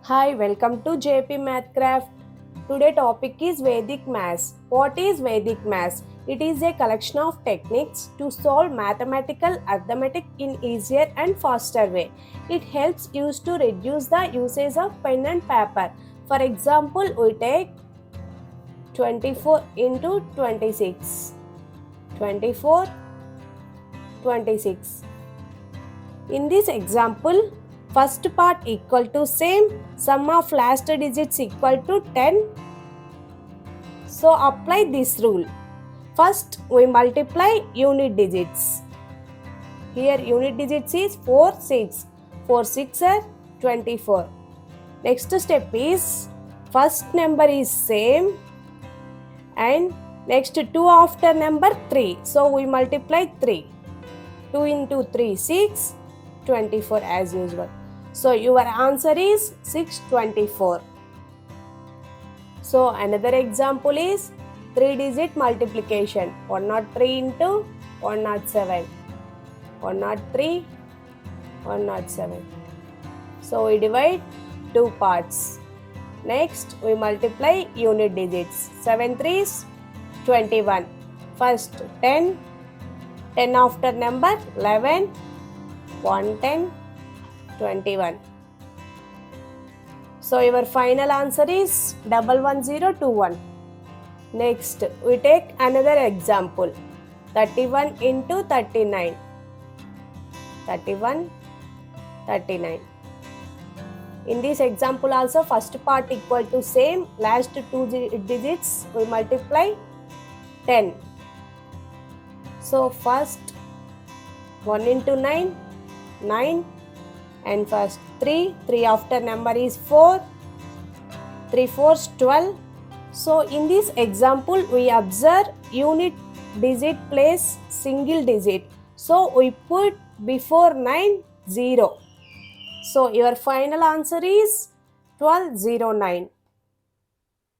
Hi, welcome to JP Mathcraft. Today topic is Vedic Math. What is Vedic Math? It is a collection of techniques to solve mathematical arithmetic in easier and faster way. It helps you to reduce the usage of pen and paper. For example, we take 24 into 26. 24, 26. In this example, first part equal to same, sum of last digits equal to 10. So apply this rule. First we multiply unit digits. Here unit digits is 4, 6. 4, 6 are 24. Next step is first number is same and next 2 after number 3. So we multiply 3. 2 into 3, 6. 24 as usual. So your answer is 624. So another example is 3-digit multiplication. 103 into 107. 103, 107. So we divide two parts. Next we multiply unit digits. 7 3s 21. First 10. 10 after number 11. 110, 21. So your final answer is 11021. Next, we take another example. 31 into 39. 31, 39. In this example also, first part equal to same, last two digits we multiply 10. So first 1 into 9. 9 and first 3 after number is 4, 3 4s 12. So in this example we observe unit digit place single digit, so we put before 9 0. So your final answer is 1209.